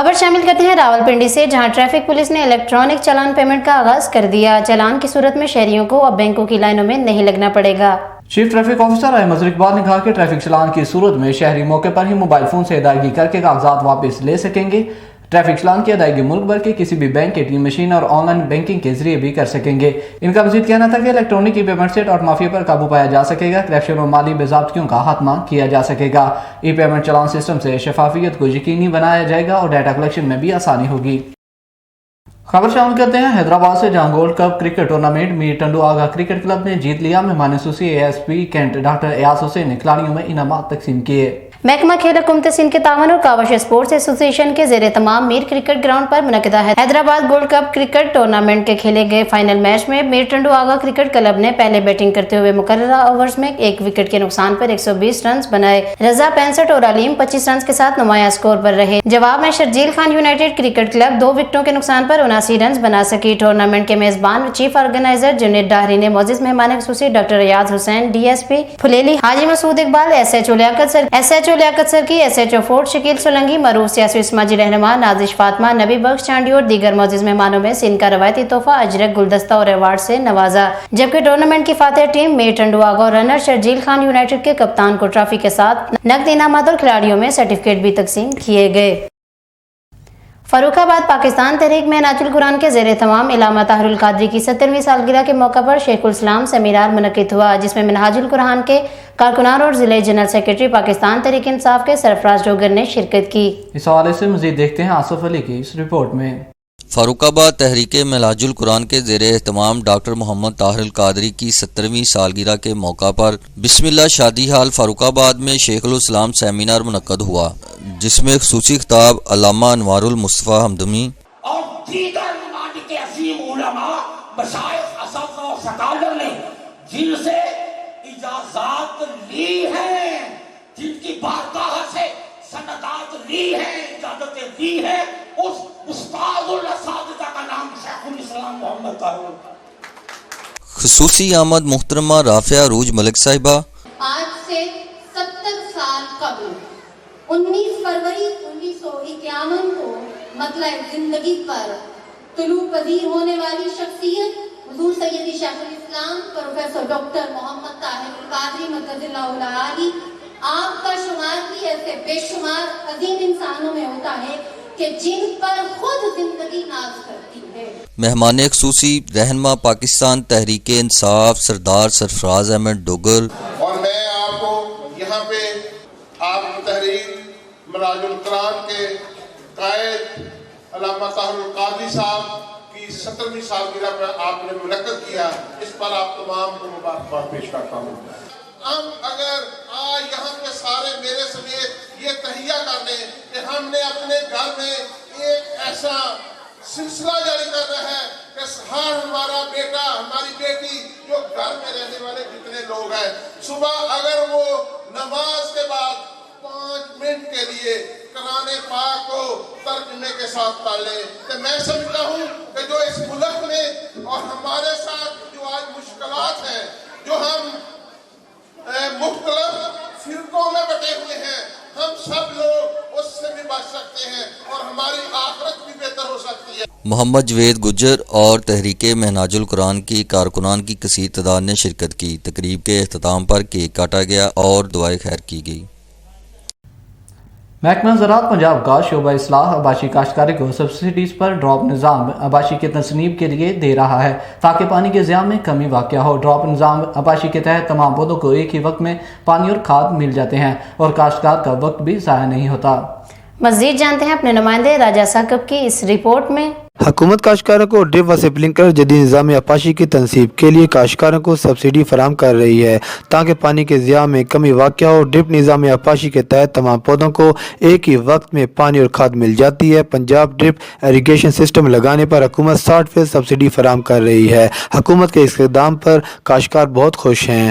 खबर शामिल करते हैं रावलपिंडी से, जहां ट्रैफिक पुलिस ने इलेक्ट्रॉनिक चालान पेमेंट का आगाज कर दिया। चालान की सूरत में शहरियों को अब बैंकों की लाइनों में नहीं लगना पड़ेगा। Chief traffic officer Ahmad Iqbal ने कहा कि ट्रैफिक चालान की सूरत में शहरी मौके पर ही मोबाइल फोन से अदायगी करके कागजात वापस ले सकेंगे। ट्रैफिक चालान की अदायगी मुल्क भर के किसी भी बैंक, एटीएम मशीन और ऑनलाइन बैंकिंग के जरिए भी कर सकेंगे। इनका मजीद कहना था कि इलेक्ट्रॉनिक ई पेमेंट से टॉट माफिया पर काबू पाया जा सकेगा, करप्शन और माली बेज़ाब्तियों का खात्मा किया जा सकेगा। ई पेमेंट चालान सिस्टम से शफाफियत को यकीनी बनाया जाएगा और डाटा कलेक्शन में भी आसानी होगी। खबर शामिल करते हैं हैदराबाद से, जहां gold cup cricket tournament Mir Tando Agha cricket club ने जीत लिया। मेहमान खुसूसी ASP cantt doctor Ayaz Hussain ने खिलाड़ियों में इनामात तकसीम किए। महकमा खेल हुकूमत सिंध के तावन और कावश स्पोर्ट्स एसोसिएशन के जेर तमाम मीर क्रिकेट ग्राउंड पर मुनक़िदा Hyderabad gold cup cricket tournament के खेले गए फाइनल मैच में मीर टंडू आगा क्रिकेट क्लब ने पहले बैटिंग करते हुए मुकर्ररा ओवर्स में 1 विकेट के नुकसान पर 120 रन बनाए। रजा 65 और अलीम 25 रन के साथ नुमाया स्कोर पर रहे। जवाब में Sharjeel Khan United cricket club 2 विकेटों के नुकसान पर 79 रन बना सकी। टूर्नामेंट के मेजबान चीफ ऑर्गेनाइजर जुनेद डाहरी ने मोजिज मेहमान खुसूसी डॉक्टर एयाज हुसैन, DSP फुलेली, हाजी मसूद इकबाल, SHO लियाकत सर की, SHO फोर्ट शकील सोलंगी, मरूफ सियासी समाजी रहनुमा नाजिश फातमा, नबी बख्श चांडी और दीगर मौजूद मेहमानों में सिंध का रवायती तोहफा अजरक, गुलदस्ता और अवार्ड से नवाजा। जबकि टूर्नामेंट की फातेह टीम मीर टंडू आगा और रनर शर्जील खान यूनाइटेड के कप्तान को ट्रॉफी के साथ नकद इनामात और खिलाड़ियों में सर्टिफिकेट भी तकसीम किए गए। फर्रुखाबाद पाकिस्तान तहरीक महनाजुल कुरान के जेर तमाम इलामा ताहिरुल कादरी की 70वीं सालगिरह के मौका पर शेखुल इस्लाम सेमिनार मुनक़िद हुआ, जिसमें महनाजुल कुरान के कारकुनान और जिले जनरल सेक्रेटरी पाकिस्तान तहरीक इंसाफ के सरफराज डोगर ने शिरकत की। इस हवाले से मजीद देखते हैं आसिफ अली की इस रिपोर्ट में। फर्रुखाबाद तहरीक महनाजुल कुरान के ज़ेर एहतमाम डॉक्टर मोहम्मद ताहिरुल कादरी की 70वीं सालगिरह के मौका पर बिस्मिल्लाह शादी हाल फर्रुखाबाद में शेखुल इस्लाम सेमिनार मुनक़्क़द हुआ, जिसमें खुसूसी खिताब अल्लामा अनवारुल मुस्तफ़ा हमदमी और दीगर ममालिक अज़ीम उलमा, मशाइख़, असक़फ़ा और सकालर ने जिनसे इजाज़त ली है, जिनकी बारगाह से सनदात ली है, इजाज़तें ली है, उस उस्तादुल असातिज़ा का नाम शेखुल इस्लाम मोहम्मद ताहिर। खुसूसी आमद मुहतरमा राफिया रूज मलिक साहिबा। आज से 70 साल कबल 19 फरवरी 1951 को मतलब जिंदगी पर तुलू पजीर होने वाली शख्सियत हुजूर सैयदी शेखुल इस्लाम प्रोफेसर डॉक्टर मोहम्मद ताहिरुल कादरी मद्दजिल्लाहुल आली आपका शुमार भी ऐसे बेशुमार अजीम इंसानों में होता है कि जिन पर खुद जिंदगी नाज करती है। मेहमान खुसूसी रहनुमा पाकिस्तान तहरीक इंसाफ सरदार सरफराज अहमद डोगर। और मैं आपको यहाँ पे आप तहरीक महनाजुल कुरान के कायद अल्लामा ताहिरुल कादरी साहब की 70वीं सालगिरह पर आपने मुनक़्क़द किया, इस पर आप तमाम को मुबारकबाद पेश करता हूँ। हम अगर आज यहाँ पे सारे मेरे समेत ये तहिया कर लें कि हमने अपने घर में एक ऐसा सिलसिला जारी करना है कि हर हमारा बेटा, हमारी बेटी जो घर में रहने वाले जितने लोग हैं, सुबह अगर वो नमाज के बाद 5 मिनट के लिए कुरान पाक को तर्जुमे के साथ पढ़ ले, तो मैं समझता हूँ कि जो इस मुल्क में और हमारे साथ जो आज मुश्किलात हैं, जो हम मुख्तलिफ फिरकों में बटे हुए हैं, हम सब लोग उससे भी बच सकते हैं और हमारी आखिरत भी बेहतर हो सकती है। मोहम्मद जवेद गुज्जर और तहरीक महनाजुल कुरान की कारकुनान की कसीर तादाद ने शिरकत की। तकरीब के अख्ताम पर केक काटा गया और दुआए खैर की गई। महकमा ज़राअत पंजाब का शोबा इस्लाह आबाशी काश्तकारी को सब्सिडीज पर ड्रॉप निज़ाम आबाशी के तस्नीब के लिए दे रहा है, ताकि पानी के ज़िया में कमी वाक़या हो। ड्रॉप निज़ाम आबाशी के तहत तमाम पौधों को एक ही वक्त में पानी और खाद मिल जाते हैं और काश्तकार का वक्त भी ज़ाया नहीं होता। मज़ीद जानते हैं अपने नुमाइंदे राजा साकब की इस रिपोर्ट में। हुकूमत काश्तकारों को ड्रिप व स्प्रिंकलर जदीद निज़ाम आपाशी की तनसीब के लिए काश्तकारों को सब्सिडी फराहम कर रही है, ताकि पानी के ज़िया में कमी वाक़या हो। ड्रिप निज़ाम आपाशी के तहत तमाम पौधों को एक ही वक्त में पानी और खाद मिल जाती है। पंजाब ड्रिप इरीगेशन सिस्टम लगाने पर हुकूमत 60% सब्सिडी फराहम कर रही है। हुकूमत के इस इक़दाम पर काश्तकार बहुत खुश हैं।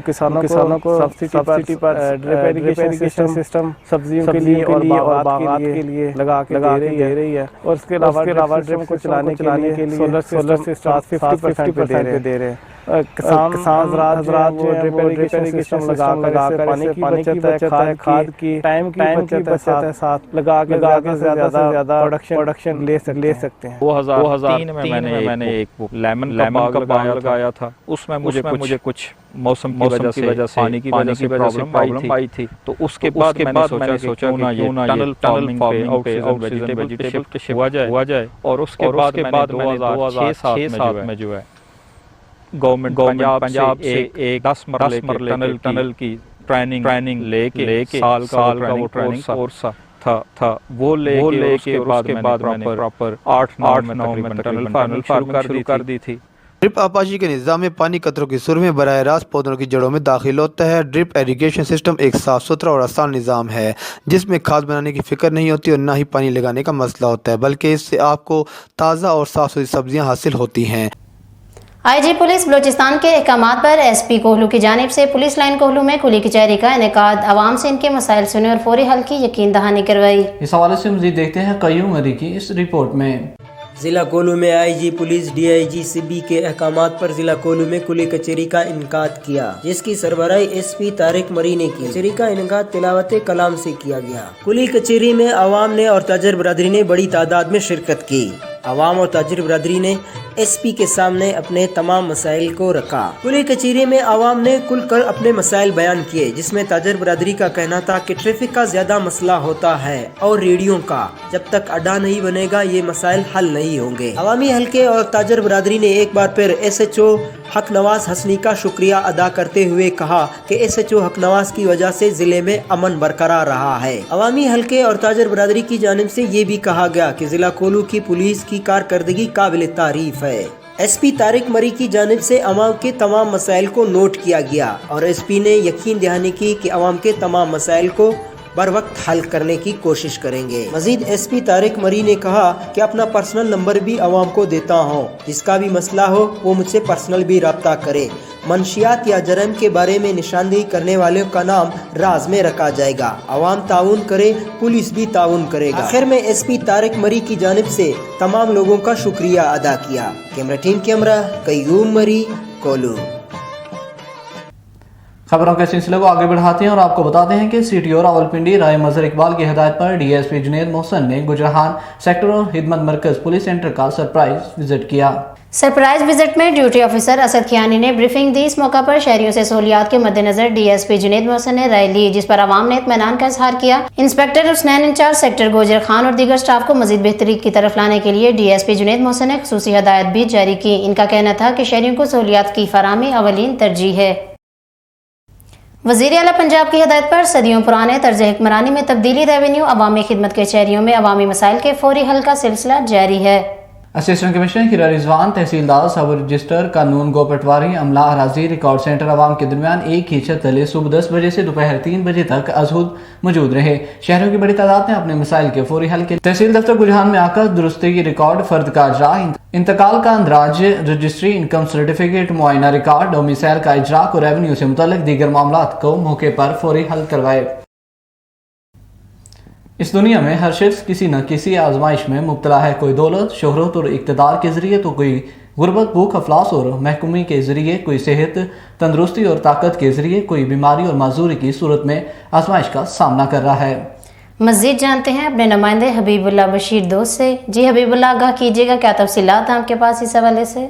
किसानों को सब्सिडी पर ड्रिप इरीगेशन सिस्टम सब्जियों के लिए और बागात के लिए लगा दे रही है और उसके अलावा ड्रिप को चलाने के लिए सोलर से 50% पे दे रहे हैं। किसान हजरात वो ड्रिप इरिगेशन सिस्टम लगा कर पानी की बचत है, खाद की टाइम की बचत है, साथ लगा के ज़्यादा से ज़्यादा प्रोडक्शन ले सकते हैं। 2003 में मैंने एक लेमन का बाग लगाया था। उसमें मुझे कुछ मौसम की वजह से पानी की प्रॉब्लम आई थी। तो उसके बाद मैंने सोचा क्यों ना ये टनल फार्मिंग पे वेजिटेबल शिफ्ट हुआ जाए। और उसके बाद मैंने 2006-07 में जो है गवर्नमेंट पंजाब से एक 10 मरले टनल की ट्रेनिंग लेके साल का वो ट्रेनिंग कोर्स था वो लेके बाद मैंने प्रॉपर 8-9 में टनल फार्मिंग कर दी थी। ड्रिप आपाशी के निज़ाम में पानी कतरों की सुर में बराह रास्त पौधों की जड़ों में दाखिल होता है। ड्रिप इरिगेशन सिस्टम एक साफ़ सुथरा और आसान निज़ाम है जिसमें खाद बनाने की फ़िक्र नहीं होती और ना ही पानी लगाने का मसला होता है, बल्कि इससे आपको ताज़ा और साफ़ सुथरी सब्जियाँ हासिल होती हैं। आईजी पुलिस बलूचिस्तान के अहकामात पर एसपी कोहलू की जानिब से पुलिस लाइन कोहलू में कुली कचहरी का इनेकाद, आवाम से इनके मसाइल सुने और फौरी हल की यकीन दहानी करवाई। इस हवाले से मज़ीद देखते हैं कयूम अली की इस रिपोर्ट में। ज़िला कोल्लू में आईजी पुलिस डीआईजी सीबी के अहकामात पर ज़िला कोल्लू में कुली कचहरी का इनकाद किया, जिसकी सरबराही एसपी तारिक मरी ने की। कचहरी का इनकाद तिलावत कलाम से किया गया। कुली कचहरी में आवाम ने और ताजर बरादरी ने बड़ी तादाद में शिरकत की। आवाम और ताजिर बरादरी ने एसपी के सामने अपने तमाम मसाइल को रखा। कुली कचहरी में आवाम ने खुल कर अपने मसाइल बयान किए, जिसमें ताजिर बरादरी का कहना था कि ट्रैफिक का ज्यादा मसला होता है और रेडियो का, जब तक अड्डा नहीं बनेगा ये मसाइल हल नहीं होंगे। अवामी हल्के और ताजिर बरादरी ने एक बार फिर SHO हक नवाज हसनी का शुक्रिया अदा करते हुए कहा कि SHO हक नवाज की वजह से जिले में अमन बरकरार रहा है। अवामी हल्के और ताजिर बरादरी की जानिब से ये भी कहा गया कि जिला कोल्लू की पुलिस की कारकर्दगी काबिल तारीफ है। एसपी तारिक मरी की जानिब से अवाम के तमाम मसाइल को नोट किया गया और एसपी ने यकीन दहानी की कि अवाम के तमाम मसाइल को बर वक्त हल करने की कोशिश करेंगे। मजीद एसपी तारिक मरी ने कहा कि अपना पर्सनल नंबर भी अवाम को देता हूँ, जिसका भी मसला हो वो मुझसे पर्सनल भी रब्ता करे। मंशियात या जरम के बारे में निशानदेही करने वालों का नाम राज में रखा जाएगा। अवाम ताउन करे, पुलिस भी ताउन करेगा। आखिर में एसपी तारिक मरी की जानिब से तमाम लोगों का शुक्रिया अदा किया। कैमरा कयूम मरी, कोल्लू। खबरों के सिलसिले को आगे बढ़ाते हैं और आपको बताते हैं कि सीटीओ रावलपिंडी राय मजहर इकबाल की हिदायत पर डीएसपी जुनैद मोहसन ने गुजराहान सेक्टर और हिदमत मरकज पुलिस सेंटर का सरप्राइज विजिट किया। सरप्राइज विजिट में ड्यूटी ऑफिसर असद खियानी ने ब्रीफिंग दी। इस मौका पर शहरियों से सहूलियात के मद्देनजर डीएसपी जुनैद मोहसन ने राय ली, जिस पर आवाम ने इत्मीनान का इजहार किया। Inspector Husnain incharge sector Gujar Khan और दीगर स्टाफ को मजीद बेहतरी की तरफ लाने के लिए डीएसपी जुनैद मोहसन ने खुसूसी हदायत भी जारी की। इनका कहना था कि शहरियों को सहूलियात की फराहमी अवलीन तरजीह है। वज़ीर आला पंजाब की हिदायत पर सदियों पुराने तर्ज हुक्मरानी में तब्दीली रेवेन्यू अवामी खिदमत के शहरियों में अवामी मसाइल के फौरी हल का सिलसिला जारी है। असिस्टेंट कमिश्नर हिरा रिजवान, तहसीलदार, सब रजिस्टर, कानून गो पटवारी, अमला, अराजी, रिकॉर्ड सेंटर आवाम के दरमियान एक ही छत तले सुबह 10 बजे से दोपहर 3 बजे तक अजहुद मौजूद रहे। शहरों की बड़ी तादाद ने अपने मसाइल के फौरी हल के तहसील दफ्तर गुजरान में आकर दुरुस्ती की रिकॉर्ड, फर्द का इजरा, इंतकाल का अंदराज, रजिस्ट्री, इनकम सर्टिफिकेट, मुआयना रिकॉर्ड, डोमिसाइल का इजरा को रेवेन्यू से मुतल्लिक दीगर मामलात को मौके पर फौरी हल करवाए। इस दुनिया में हर शख्स किसी न किसी आजमाइश में मुब्तला है। कोई दौलत, शोहरत और इक़्तिदार के ज़रिए तो कोई गुर्बत, भूख, अफलास और महकूमी के ज़रिए, कोई सेहत, तंदुरुस्ती और ताकत के ज़रिए, कोई बीमारी और माजूरी की सूरत में आजमाइश का सामना कर रहा है। मज़ीद जानते हैं अपने नुमाइंदे हबीबुल्लाह बशीर दोस्त से। जी हबीबुल्लाह, आगाह कीजिएगा, क्या तफसीलात हैं आपके पास इस हवाले से?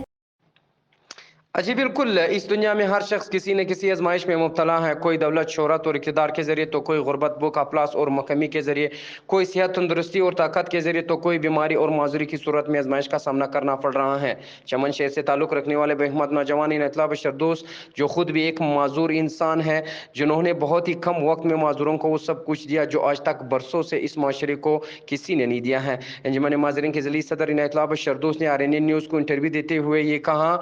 जी बिल्कुल, इस दुनिया में हर शख्स किसी न किसी आजमाइश में मुब्तला है। कोई दौलत, शोहरत और इक़्तिदार के ज़रिए तो कोई गुर्बत, भूख, अफलास और मकमी के ज़रिए, कोई सेहत, तंदुरुस्ती और ताकत के ज़रिए तो कोई बीमारी और माजूरी की सूरत में आजमाइश का सामना करना पड़ रहा है। चमन शहर से ताल्लुक़ रखने वाले बेहमत नौजवान इनतला बशीर दोस्त, जो खुद भी एक माजूर इंसान है, जिन्होंने बहुत ही कम वक्त में माजूरों को वो सब कुछ दिया जो आज तक बरसों से इस माशरे को किसी ने नहीं दिया है। अंजुमन माजरीन के ज़िली सदर इनतला बशीर दोस्त ने RNN न्यूज़ को इंटरव्यू देते हुए ये कहा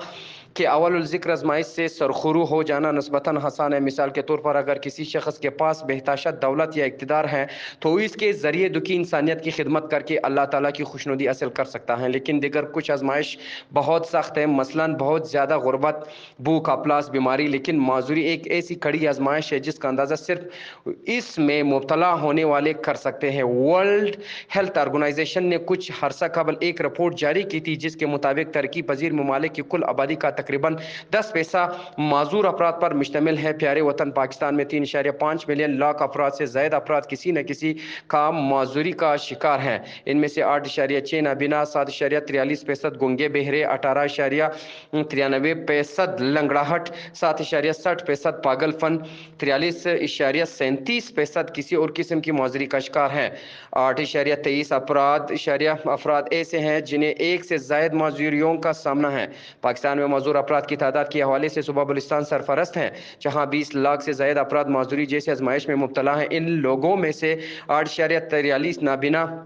कि अव्वलुल ज़िक्र आज़माइश से सरखुरू हो जाना नस्बतन हसान है। मिसाल के तौर पर अगर किसी शख्स के पास बेहताशा दौलत या इक़्तिदार है तो इसके ज़रिए दुखी इंसानियत की खिदमत करके अल्लाह ताला की खुशनुदी हासिल कर सकता है। लेकिन दिगर कुछ आज़माइश बहुत सख्त है, मसलन बहुत ज़्यादा गुर्बत, भूख, अफलास, बीमारी। लेकिन माजूरी एक ऐसी कड़ी आज़माइश है जिसका अंदाज़ा सिर्फ इसमें मुब्तला होने वाले कर सकते हैं। वर्ल्ड हेल्थ ऑर्गेनाइजेशन ने कुछ अरसा कबल एक रिपोर्ट जारी की थी जिसके मुताबिक तरक्की पजीर ममालिक की कुल आबादी का तकरीबन 10 पैसा माजूर अफराद पर मुश्तमिल है। प्यारे वतन पाकिस्तान में 3.5 मिलियन लाख अफराद से ज़ायद अफराद किसी न किसी का माजूरी का शिकार हैं। इनमें से 8.6 नाबीना, 7.43% गूंगे बहरे, 18.93% लंगड़ाहट, 7.60% पागलपन, 43.37% किसी और किस्म की माजूरी का शिकार हैं। 8.23 अफराद ऐसे हैं जिन्हें एक से ज़ायद माजूरियों का सामना है। पाकिस्तान में माजूर अफराद की तादाद के हवाले से सूबा बलूचिस्तान सरफरस्त हैं, जहां 20 लाख से ज़ायद अफराद माजूरी जैसे आजमाइश में मुब्तला हैं। इन लोगों में से 8.43 नाबीना,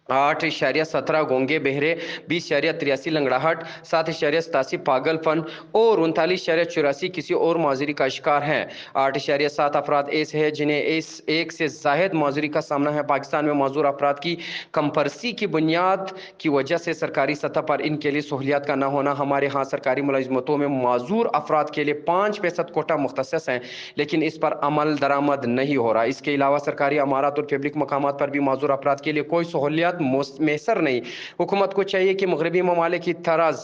8.17 गूंगे बहरे, 20.83 लंगड़ाहट, 7.87 पागलपन और 39.84 किसी और माजूरी का शिकार हैं। 8.7 अफराद ऐसे हैं जिन्हें इस एक से ज़ायद माजूरी का सामना है। पाकिस्तान में माजूर अफराद की कमपरसी की बुनियाद की वजह से सरकारी सतह पर इनके लिए सहूलियात का न होना। हमारे यहाँ सरकारी मुलाजमतों में माजूर अफराद के लिए 5% कोटा मुख्तसस हैं, लेकिन इस पर अमल दरामद नहीं हो रहा। इसके अलावा सरकारी अमारात और पब्लिक मकामात पर भी माजूर अफराद के लिए कोई सहूलियात मैसर नहीं। हुकूमत को चाहिए कि मगरबी ममालिक की तर्ज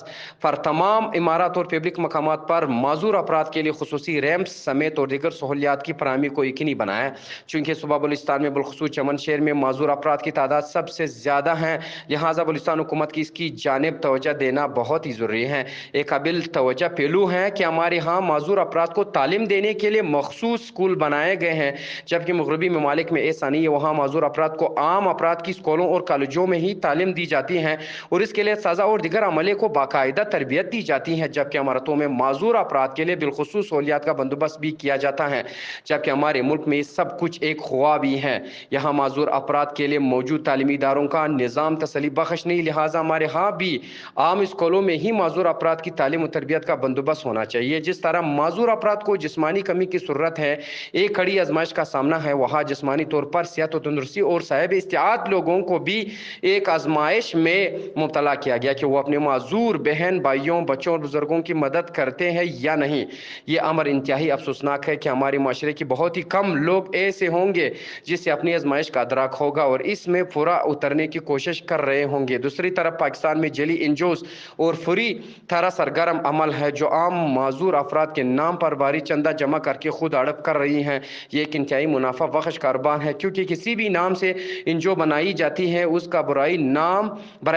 पर तमाम इमारत और पब्लिक मकामात पर माजूर अफराद के लिए खुसूसी रैम्प्स समेत और दीगर सहूलियात की फराहमी को यकीनी बनाए। चूँकि सूबा बलूचिस्तान में बिलखुसूस चमन शहर में माजूर अफराद की तादाद सबसे ज़्यादा है, लिहाजा बलूचिस्तान हुकूमत की इसकी जानिब तवज्जो देना बहुत ही ज़रूरी है। एक काबिल तवज्जो पहलू है कि हमारे यहाँ माजूर अफराद को तालीम देने के लिए मखसूस स्कूल बनाए गए हैं, जबकि मगरबी ममालिक में ऐसा नहीं है। वहाँ माजूर अफराद को आम अफराद की स्कूलों और कॉलेजों में ही तालीम दी जाती है और इसके लिए सज़ा और दिगर अमले को बाकायदा तरबियत दी जाती है, जबकि इमारतों में माजूर अफराद के लिए बिलखुसूस सहूलियात का बंदोबस्त भी किया जाता है, जबकि हमारे मुल्क में सब कुछ एक ख्वाब ही है। यहाँ माजूर अफराद के लिए मौजूद तालीमी इदारों का निज़ाम तसली बख्श नहीं, लिहाजा हमारे यहाँ भी आम स्कूलों में ही माजूर अफराद की तालीम और तरबियत का बंदोबस्त होना चाहिए। जिस तरह माजूर अफराद को जिस्मानी कमी की ज़रूरत है, एक कड़ी आजमाइश का सामना है, वहाँ जिस्मानी तौर पर सेहत और तंदुरुस्ती और साहिब इस्तिआद लोगों को भी एक आजमाइश में मुब्तला किया गया कि वो अपने माजूर बहन भाइयों, बच्चों और बुजुर्गों की मदद करते हैं या नहीं। ये अमर इंतहाई अफसोसनाक है कि हमारे माशरे के बहुत ही कम लोग ऐसे होंगे जिससे अपनी आजमाइश का अदराक होगा और इसमें पूरा उतरने की कोशिश कर रहे होंगे। दूसरी तरफ पाकिस्तान में जली इंजोस और फुरी तरह सरगर्म अमल है जो आम माजूर अफराद के नाम पर भारी चंदा जमा करके खुद हड़प कर रही हैं। ये एक इंतहाई मुनाफा बख्श कारोबार है, क्योंकि किसी भी नाम से इंजो बनाई जाती है उसका बराए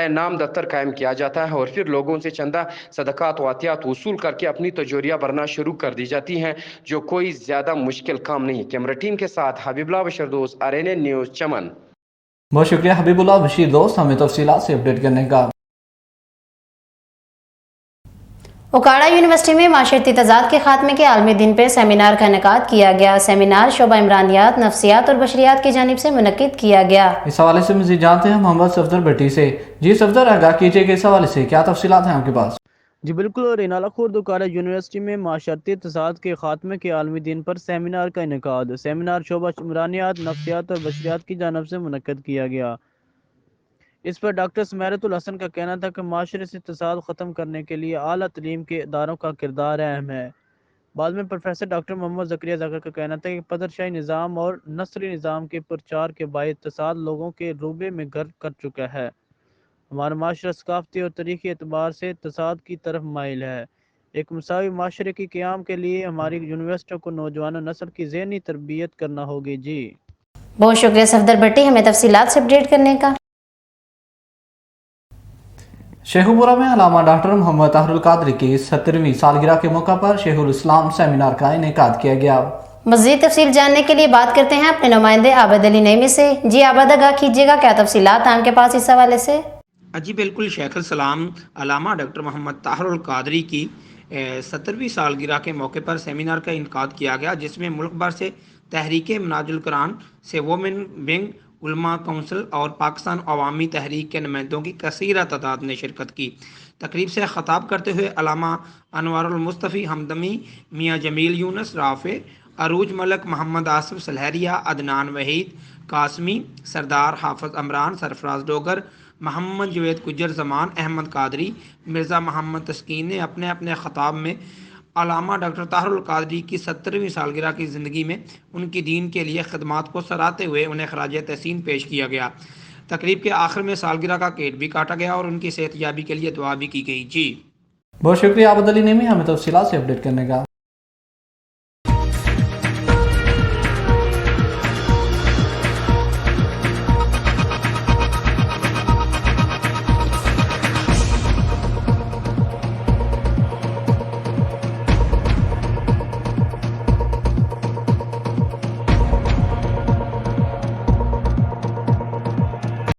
नाम दफ्तर कायम किया जाता है और फिर लोगों से चंदा सदकात वातियात वसूल करके अपनी तजोरियाँ भरना शुरू कर दी जाती हैं, जो कोई ज़्यादा मुश्किल काम नहीं। कैमरा टीम के साथ हबीबुल्लाह बशीर दोस्त, RNN न्यूज़, चमन। बहुत शुक्रिया हबीबुल्लाह बशीर दोस्त हमें तफसीलात से अपडेट करने का। उकाड़ा यूनिवर्सिटी में माशरती तजाद के खात्मे के आलमी दिन पर सेमिनार का इनेकाद किया गया। सेमिनार शोबा इमरानियात, नफ्सियात और बशरियात की जानिब से मुनक्किद किया गया। इस हवाले से मज़ीद जानते हैं मोहम्मद सफदर भट्टी से। जी सफदर, आगाह कीजिए कि इस हवाले से क्या तफसीलात हैं आपके पास? जी बिल्कुल, और इनाला खुर्द उकाड़ा यूनिवर्सिटी में माशरती तजाद के खात्मे के आलमी दिन पर सेमिनार का इनेकाद। सेमिनार शोबा इमरानियात, नफ्सियात और बशरियात की जानिब से मुनक्किद किया गया। इस पर डॉक्टर सुमैरतुल हसन का कहना था कि माशरे से तसाद ख़त्म करने के लिए आला तलीम के इदारों का किरदार अहम है। बाद में प्रोफेसर डॉक्टर मोहम्मद ज़करिया ज़कर का कहना था कि पदरशाही निज़ाम और नस्ली निज़ाम के प्रचार के बायस तसाद लोगों के रूबे में गर्क कर चुका है। हमारा माशरा सकाफ़ती और तरीक़ी एतबार से तसाद की तरफ माइल है। एक मसावी माशरे के क़याम के लिए हमारी यूनिवर्सिटी को नौजवान नस्ल की ज़हनी तरबियत करना होगी। जी बहुत शुक्रिया सफदर भट्टी हमें तफसीलात से अपडेट करने का। शेखुपुरा में अल्लामा डॉक्टर मोहम्मद ताहिरुल कादरी की 70वीं सालगिरह के मौका पर शेखुल इस्लाम सेमिनार का इनेकाद किया गया। मज़ीद तफसील जानने के लिए बात करते हैं अपने नुमाइंदे आबद अली नईमी से। जी आबद, आगाह कीजिएगा, क्या तफसीलात हैं आपके पास इस हवाले से? जी बिल्कुल, शेखुल इस्लाम अल्लामा डॉक्टर मोहम्मद ताहिरुल कादरी की 70वीं सालगिरह के मौके पर सेमिनार का इनेकाद किया गया, जिसमें मुल्क भर से तहरीक मनाजुल कुरान से वोमेन विंग, उलमा काउंसिल और पाकिस्तान अवामी तहरीक के नुमाइंदों की कसीर तादाद ने शिरकत की। तकरीब से ख़ताब करते हुए अल्लामा अनवारुल मुस्तफ़ी हमदमी, मियाँ जमील यूनुस राफ़े, अरूज मलक, मोहम्मद आसिफ सलहरिया, अदनान वहीद कासमी, सरदार हाफिज़ अमरान, सरफराज डोगर, मोहम्मद जवेद गुज्जर, ज़मान अहमद कादरी, मिर्ज़ा मोहम्मद तस्कीन ने अपने अपने ख़ताब में अल्लामा डॉक्टर ताहिरुल कादरी की 70वीं सालगिरह की ज़िंदगी में उनकी दीन के लिए खिदमात को सराहते हुए उन्हें खराज तहसीन पेश किया गया। तकरीब के आखिर में सालगिरह का केक भी काटा गया और उनकी सेहतयाबी के लिए दुआ भी की गई। जी बहुत शुक्रिया आबद अली नेमी हमें तफसीलात से अपडेट करने का।